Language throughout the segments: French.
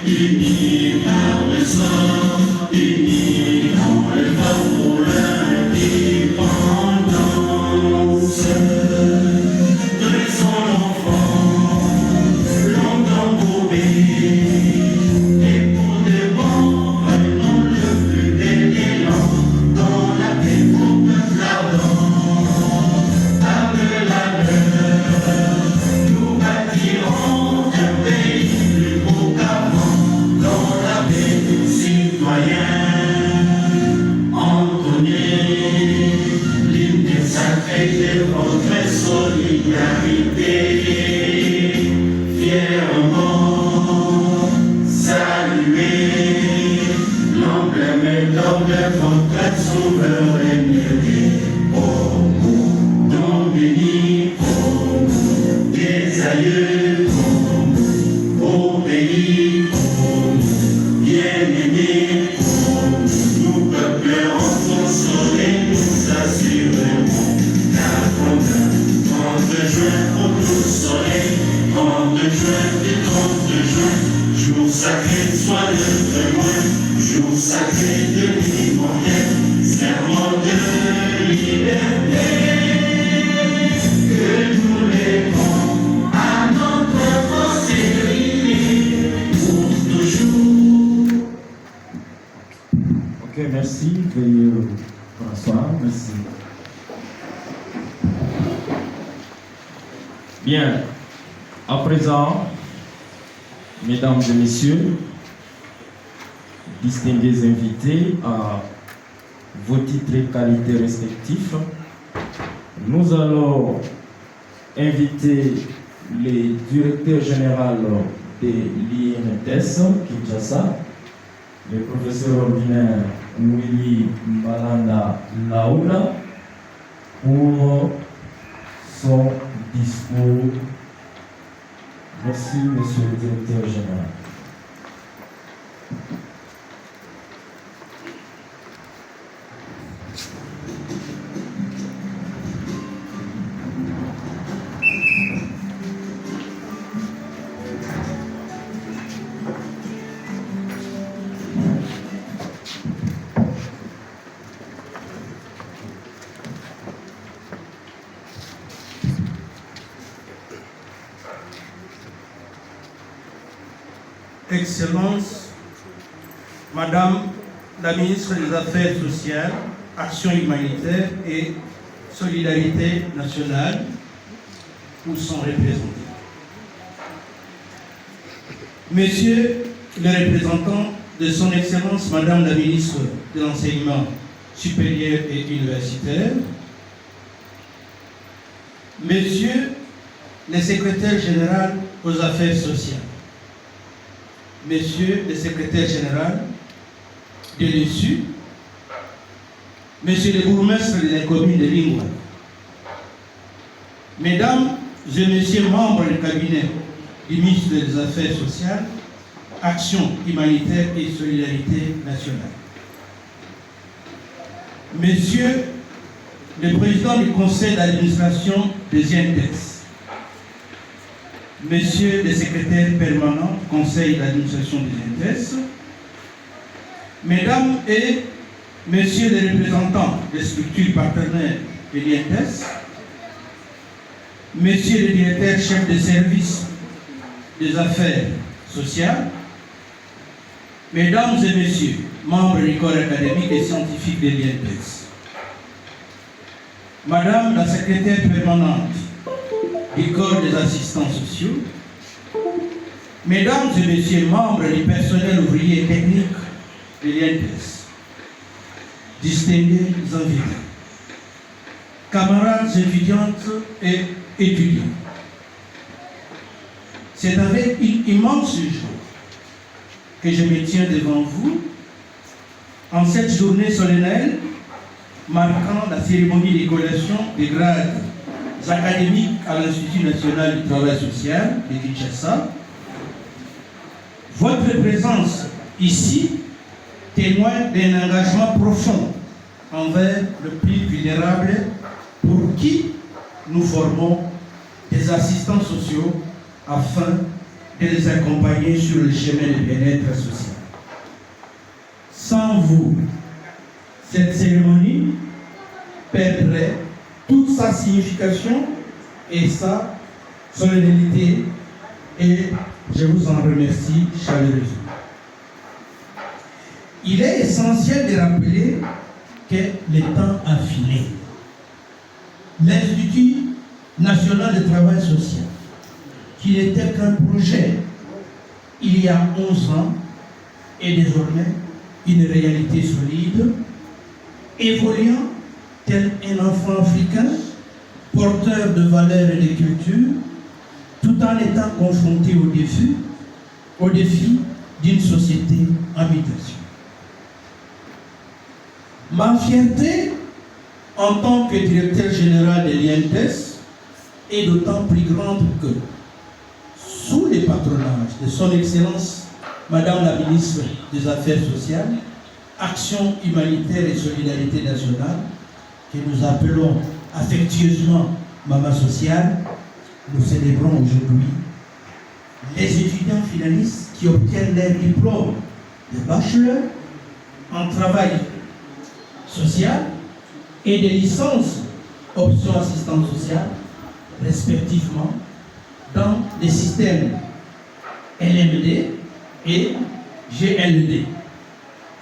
unis par le sang, unis dans le corps pour l'indépendance. Dressons l'enfant, longtemps courbé, et pour de bon, prenons le plus bel élan, dans la paix pour peuple ardent. Par le labeur, nous bâtirons un pays plus beau qu'avant, dans la paix des citoyens. Entonnez l'hymne sacré de votre solidarité, fièrement saluer l'emblème d'or de votre souveraineté. Au bout d'un béni, au bout des aïeux, au pays, bien-aimé, nous peuplerons ton soleil, nous assurerons la conduite. 30 juin au tout soleil, 30 juin et 30 juin, jour sacré soit le témoin, jour sacré de l'immonde, serment de liberté, que nous lèverons à notre postérité pour toujours. Ok, merci. Veuillez vous asseoir. Merci. Bien. À présent, mesdames et messieurs, distingués invités à vos titres et qualités respectifs, nous allons inviter les directeurs généraux de l'INTS Kinshasa, le professeur ordinaire Willy Malanda Laoula, pour son discours. Merci, monsieur le directeur général. Excellence, Madame la ministre des Affaires sociales, Action humanitaire et Solidarité nationale, où sont représentés. Messieurs les représentants de son Excellence, Madame la ministre de l'Enseignement supérieur et universitaire, Messieurs les secrétaires généraux aux affaires sociales, Messieurs le secrétaire général de l'ISU, Messieurs les bourgmestres de la commune de Lingwa, Mesdames et Messieurs membres du cabinet du ministre des Affaires sociales, Action humanitaire et Solidarité nationale, Messieurs le président du conseil d'administration des INTES, Messieurs les secrétaires permanents du conseil d'administration des INTES, Mesdames et Messieurs les représentants des structures partenaires de l'INTES, Messieurs les directeurs chefs de service des affaires sociales, Mesdames et Messieurs, membres du corps académique et scientifique de l'INTES, Madame la secrétaire permanente du corps des assistants sociaux, Mesdames et Messieurs, membres du personnel ouvrier et technique de l'INTES, distingués invités, camarades étudiantes et étudiants, c'est avec une immense joie que je me tiens devant vous en cette journée solennelle marquant la cérémonie de collation des grades académiques à l'Institut national du travail social de Kinshasa. Votre présence ici témoigne d'un engagement profond envers le plus vulnérable pour qui nous formons des assistants sociaux afin de les accompagner sur le chemin de bien-être social. Sans vous, cette cérémonie perdrait toute sa signification et sa solennité, et je vous en remercie chaleureusement. Il est essentiel de rappeler que le temps a filé. L'Institut national de travail social, qui n'était qu'un projet il y a 11 ans, est désormais une réalité solide, évoluant tel un enfant africain, porteur de valeurs et de culture, tout en étant confronté au défi d'une société en mutation. Ma fierté en tant que directeur général de l'INTES est d'autant plus grande que, sous les patronages de son Excellence Madame la Ministre des Affaires sociales, Action humanitaire et solidarité nationale, que nous appelons affectueusement Maman Sociale, nous célébrons aujourd'hui les étudiants finalistes qui obtiennent leur diplôme de bachelor en travail social et des licences option assistante sociale, respectivement, dans les systèmes LMD et GLD.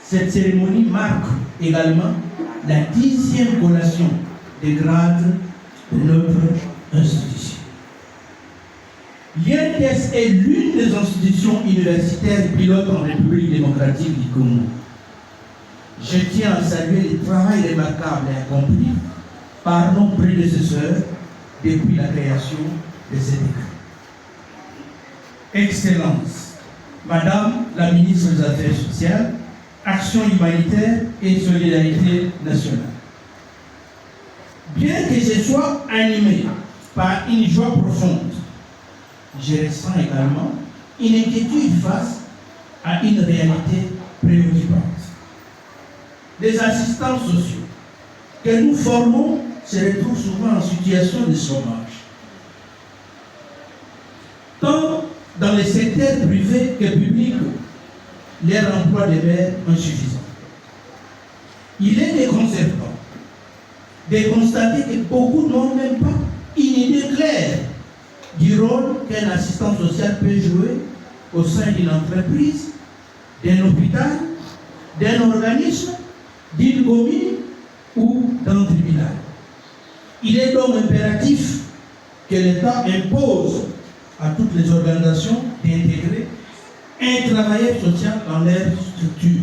Cette cérémonie marque également la 10e collation des grades de notre institution. L'INTES est l'une des institutions universitaires pilotes en République démocratique du Congo. Je tiens à saluer le travail remarquable et accompli par nos prédécesseurs depuis la création de cette école. Excellence, Madame la Ministre des Affaires sociales, Action humanitaire et solidarité nationale. Bien que je sois animé par une joie profonde, je ressens également une inquiétude face à une réalité préoccupante. Les assistants sociaux que nous formons se retrouvent souvent en situation de chômage, tant dans les secteurs privés que publics. Leur emploi demeure insuffisant. Il est déconcertant de constater que beaucoup n'ont même pas une idée claire du rôle qu'un assistant social peut jouer au sein d'une entreprise, d'un hôpital, d'un organisme, d'une commune ou d'un tribunal. Il est donc impératif que l'État impose à toutes les organisations d'intégrer un travailleur social dans leur structure.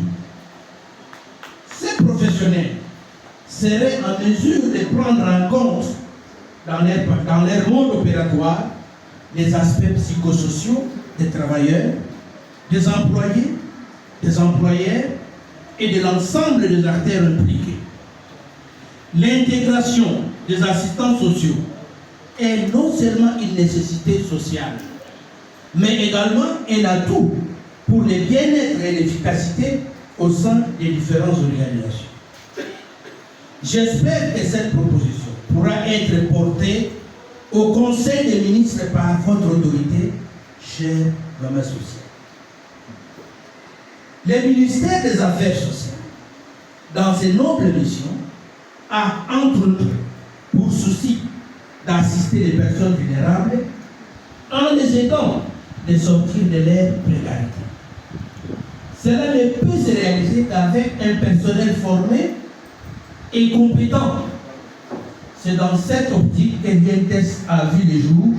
Ces professionnels seraient en mesure de prendre en compte dans leur monde opératoire les aspects psychosociaux des travailleurs, des employés, des employeurs et de l'ensemble des acteurs impliqués. L'intégration des assistants sociaux est non seulement une nécessité sociale, mais également un atout pour le bien-être et l'efficacité au sein des différentes organisations. J'espère que cette proposition pourra être portée au Conseil des ministres par votre autorité, chère Maman Sociale. Le ministère des Affaires sociales, dans ses nobles missions, a entre autres pour souci d'assister les personnes vulnérables en les aidant de sortir de leur précarité. Cela ne peut se réaliser qu'avec un personnel formé et compétent. C'est dans cette optique que l'INTES a vu le jour,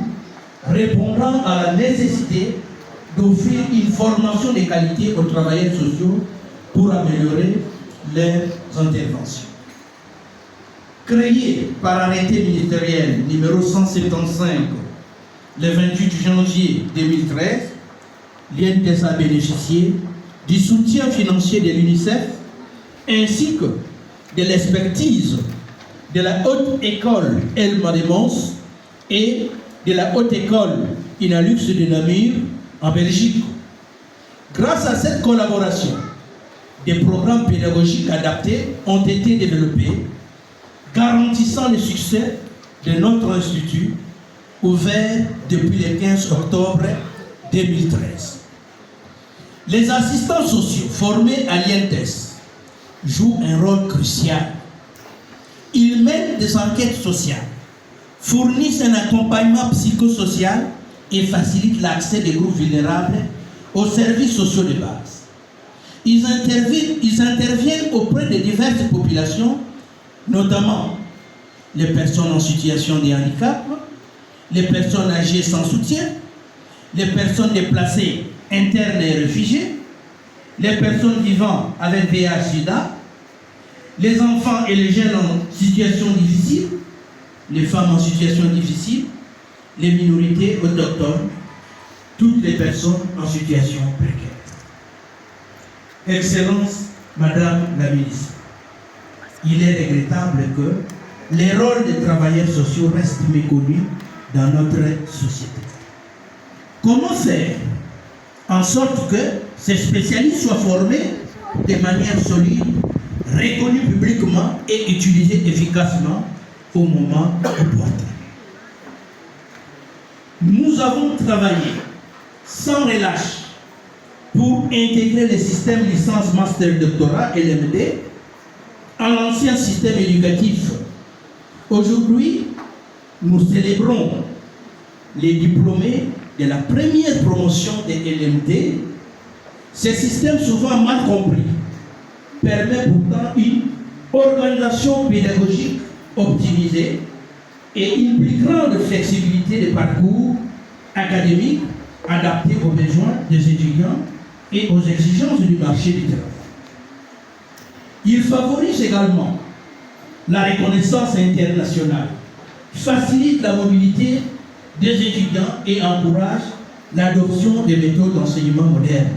répondant à la nécessité d'offrir une formation de qualité aux travailleurs sociaux pour améliorer leurs interventions. Créé par arrêté ministériel numéro 175 le 28 janvier 2013, l'INTES a bénéficié du soutien financier de l'UNICEF ainsi que de l'expertise de la Haute École Elma de Mons et de la Haute École Inalux de Namur en Belgique. Grâce à cette collaboration, des programmes pédagogiques adaptés ont été développés, garantissant le succès de notre institut, ouvert depuis le 15 octobre 2013. Les assistants sociaux formés à l'INTES jouent un rôle crucial. Ils mènent des enquêtes sociales, fournissent un accompagnement psychosocial et facilitent l'accès des groupes vulnérables aux services sociaux de base. Ils interviennent auprès de diverses populations, notamment les personnes en situation de handicap, les personnes âgées sans soutien, les personnes déplacées internes et réfugiées, les personnes vivant avec VIH/SIDA, les enfants et les jeunes en situation difficile, les femmes en situation difficile, les minorités autochtones, toutes les personnes en situation précaire. Excellence, Madame la Ministre, il est regrettable que les rôles des travailleurs sociaux restent méconnus dans notre société. Comment faire en sorte que ces spécialistes soient formés de manière solide, reconnus publiquement et utilisés efficacement au moment opportun? Nous avons travaillé sans relâche pour intégrer le système licence master doctorat LMD à l'ancien système éducatif. Aujourd'hui, nous célébrons les diplômés de la première promotion des LMD. Ce système, souvent mal compris, permet pourtant une organisation pédagogique optimisée et une plus grande flexibilité des parcours académiques adaptés aux besoins des étudiants et aux exigences du marché du travail. Il favorise également la reconnaissance internationale, facilite la mobilité des étudiants et encourage l'adoption des méthodes d'enseignement modernes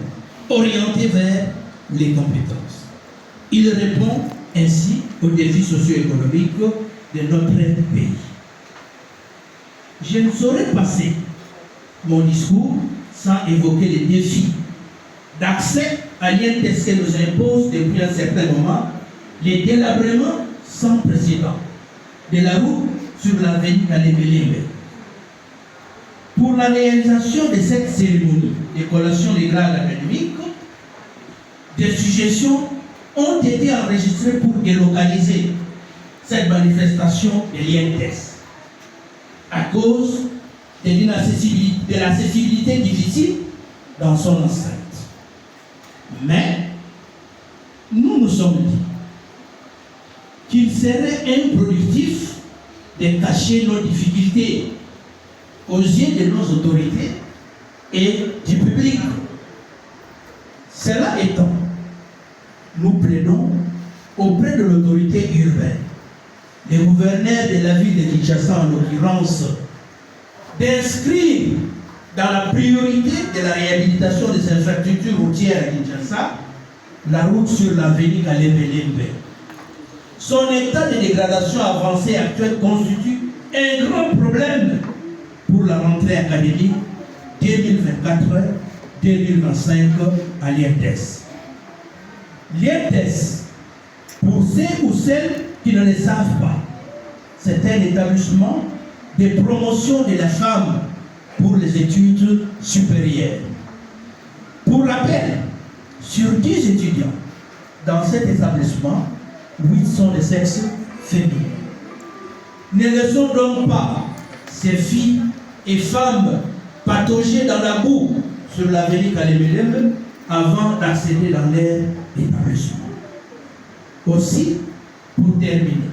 orientées vers les compétences. Il répond ainsi aux défis socio-économiques de notre pays. Je ne saurais passer mon discours sans évoquer les défis d'accès à l'INTES que nous impose depuis un certain moment les délabrements sans précédent de la route sur l'avenue Kalembe. Pour la réalisation de cette cérémonie de collation des grades académiques, des suggestions ont été enregistrées pour délocaliser cette manifestation de l'INTES à cause de l'accessibilité difficile dans son enceinte. Mais nous nous sommes dit qu'il serait improductif de cacher nos difficultés aux yeux de nos autorités et du public. Cela étant, nous plaidons auprès de l'autorité urbaine, les gouverneurs de la ville de Kinshasa en l'occurrence, d'inscrire dans la priorité de la réhabilitation des infrastructures routières à Kinshasa la route sur l'avenue Kalembe. Son état de dégradation avancée actuel constitue un grand problème pour la rentrée académique 2024-2025 à l'INTES. L'INTES, pour ceux ou celles qui ne le savent pas, c'est un établissement de promotion de la femme pour les études supérieures. Pour rappel, sur 10 étudiants dans cet établissement, 8 sont de sexe féminin. Ne laissons donc pas ces filles et femmes patauger dans la boue sur l'avenue Kalembe avant d'accéder dans leur établissement. Aussi, pour terminer,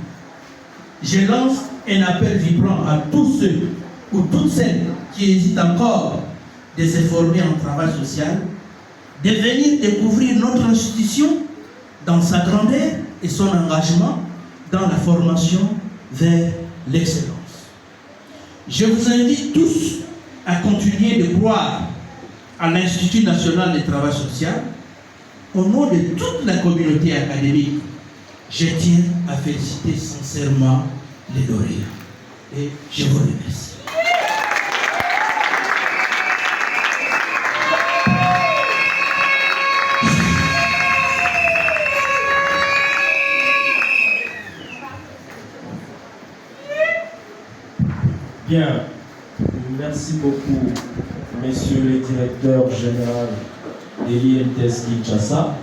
je lance un appel vibrant à tous ceux ou toutes celles qui hésitent encore de se former en travail social, de venir découvrir notre institution dans sa grandeur et son engagement dans la formation vers l'excellence. Je vous invite tous à continuer de croire à l'Institut national du travail social. Au nom de toute la communauté académique, je tiens à féliciter sincèrement les lauréats. Et je vous remercie. Bien, merci beaucoup, Messieurs les directeurs généraux de l'INTS Kinshasa,